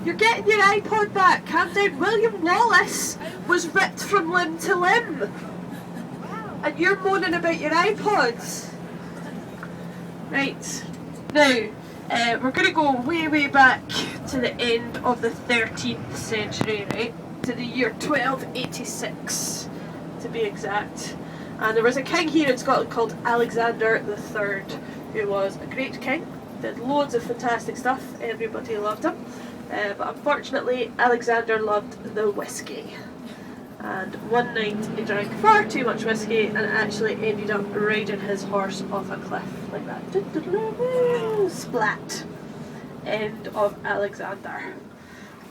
You're getting your iPod back. Calm down. William Wallace was ripped from limb to limb. And you're moaning about your iPods. Right. Now, we're going to go way, way back to the end of the 13th century, right? To the year 1286, to be exact. And there was a king here in Scotland called Alexander III, who was a great king, did loads of fantastic stuff, everybody loved him. But unfortunately, Alexander loved the whiskey. And one night he drank far too much whiskey and actually ended up riding his horse off a cliff like that. Splat. End of Alexander.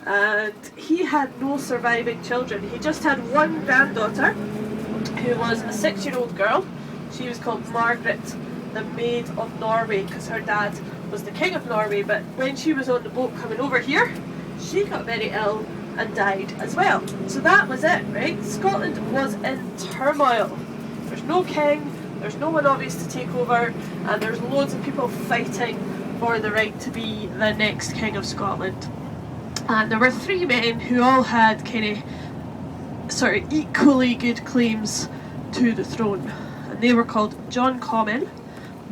And he had no surviving children. He just had one granddaughter who was a 6-year-old girl. She was called Margaret, the Maid of Norway, because her dad was the King of Norway, but when she was on the boat coming over here, she got very ill and died as well. So that was it, right? Scotland was in turmoil. There's no king, there's no one obvious to take over, and there's loads of people fighting for the right to be the next King of Scotland. And there were 3 men who all had kind of sort of equally good claims to the throne. And they were called John Comyn,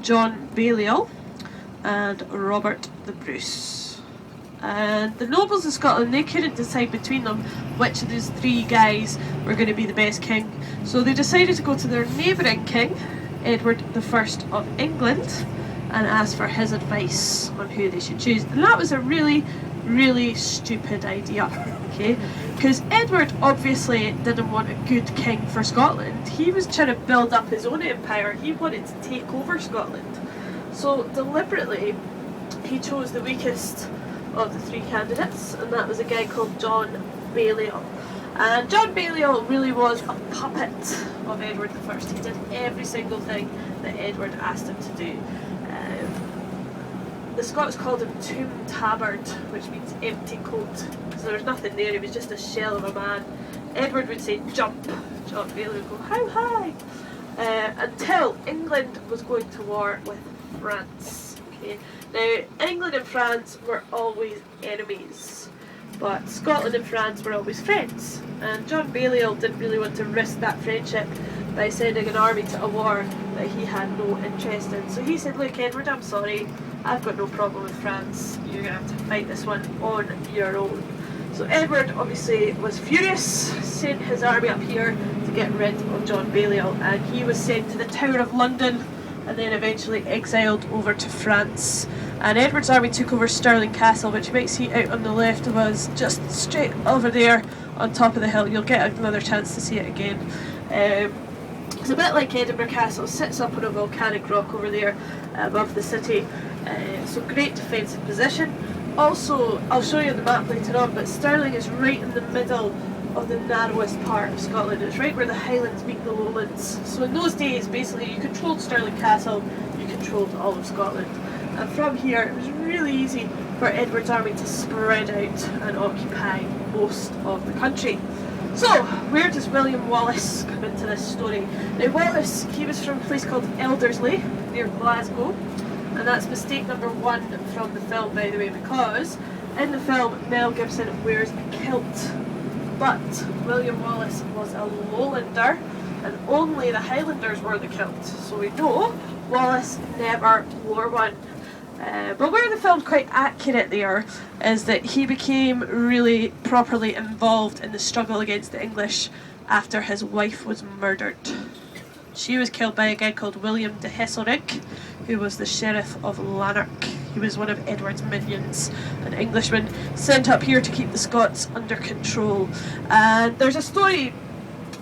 John Balliol, and Robert the Bruce. And the nobles of Scotland, they couldn't decide between them which of these 3 guys were going to be the best king. So they decided to go to their neighbouring king, Edward I of England, and ask for his advice on who they should choose. And that was a really, really stupid idea, okay? Because Edward obviously didn't want a good king for Scotland. He was trying to build up his own empire. He wanted to take over Scotland. So deliberately, he chose the weakest of the 3 candidates, and that was a guy called John Balliol. And John Balliol really was a puppet of Edward I. He did every single thing that Edward asked him to do. The Scots called him Tomb Tabard, which means empty coat. So there was nothing there, he was just a shell of a man. Edward would say jump, John Balliol would go how high? Until England was going to war with France. Okay. Now, England and France were always enemies, but Scotland and France were always friends. And John Balliol didn't really want to risk that friendship by sending an army to a war that he had no interest in. So he said, look Edward, I'm sorry, I've got no problem with France, you're going to have to fight this one on your own. So Edward obviously was furious, sent his army up here to get rid of John Balliol, and he was sent to the Tower of London and then eventually exiled over to France. And Edward's army took over Stirling Castle, which you might see out on the left of us, just straight over there on top of the hill. You'll get another chance to see it again. It's a bit like Edinburgh Castle, sits up on a volcanic rock over there above the city. So great defensive position. Also, I'll show you the map later on, but Stirling is right in the middle of the narrowest part of Scotland. It's right where the Highlands meet the Lowlands. So in those days, basically, you controlled Stirling Castle, you controlled all of Scotland. And from here, it was really easy for Edward's army to spread out and occupy most of the country. So, where does William Wallace come into this story? Now, Wallace, he was from a place called Elderslie, near Glasgow. And that's mistake number 1 from the film, by the way, because in the film, Mel Gibson wears a kilt. But William Wallace was a lowlander, and only the Highlanders wore the kilt. So we know Wallace never wore one. But where the film's quite accurate there is that he became really properly involved in the struggle against the English after his wife was murdered. She was killed by a guy called William de Hesselrigg, who was the Sheriff of Lanark. He was one of Edward's minions, an Englishman sent up here to keep the Scots under control. And there's a story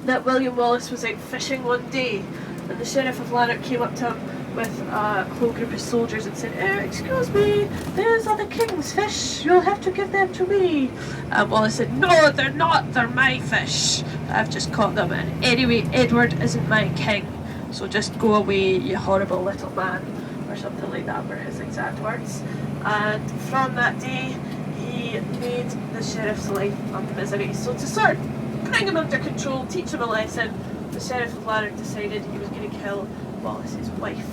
that William Wallace was out fishing one day, and the Sheriff of Lanark came up to him with a whole group of soldiers and said, excuse me, those are the king's fish, you'll have to give them to me. And Wallace said, no, they're not, they're my fish, I've just caught them, and anyway, Edward isn't my king, so just go away, you horrible little man, or something like that were his exact words. And from that day, he made the sheriff's life a misery. So to sort of bring him under control, teach him a lesson, the Sheriff of Lanark decided he was going to kill Wallace's wife.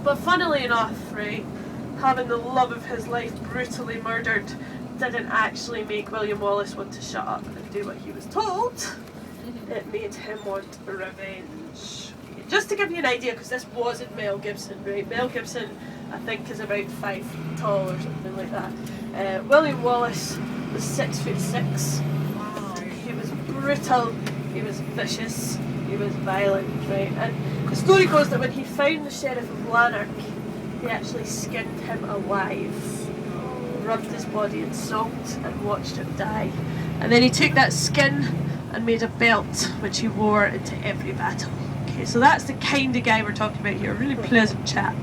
But funnily enough, right, having the love of his life brutally murdered didn't actually make William Wallace want to shut up and do what he was told. It made him want revenge. Just to give you an idea, because this wasn't Mel Gibson, right? Mel Gibson, I think, is about 5 feet tall or something like that. William Wallace was 6'6". Wow. He was brutal, he was vicious, he was violent, right? And the story goes that when he found the Sheriff of Lanark, he actually skinned him alive, rubbed his body in salt and watched him die. And then he took that skin and made a belt which he wore into every battle. Okay, so that's the kind of guy we're talking about here, a really pleasant chap.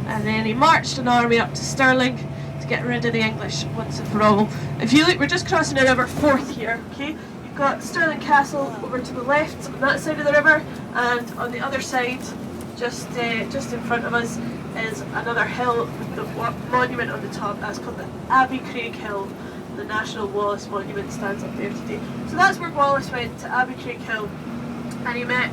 And then he marched an army up to Stirling to get rid of the English once and for all. If you look, we're just crossing the River Forth here, okay? You've got Stirling Castle over to the left on that side of the river, and on the other side, just in front of us, is another hill with the monument on the top. That's called the Abbey Craig Hill. The National Wallace Monument stands up there today. So that's where Wallace went, to Abbey Craig Hill, and he met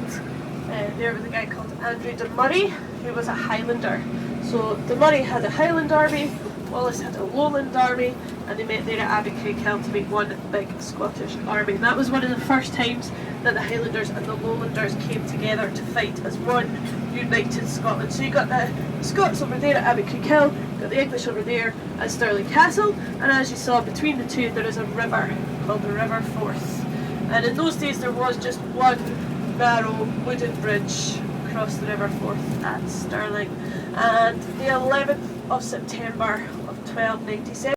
there with a guy called Andrew de Murray, who was a Highlander. So de Murray had a Highland army, Wallace had a Lowland army, and they met there at Abbey Craig Hill to make one big Scottish army. And that was one of the first times that the Highlanders and the Lowlanders came together to fight as one united Scotland. So you got the Scots over there at Abbey Craig Hill, got the English over there at Stirling Castle, and as you saw between the two there is a river called the River Forth. And in those days there was just one narrow wooden bridge across the River Forth at Stirling. And the 11th of September of 1297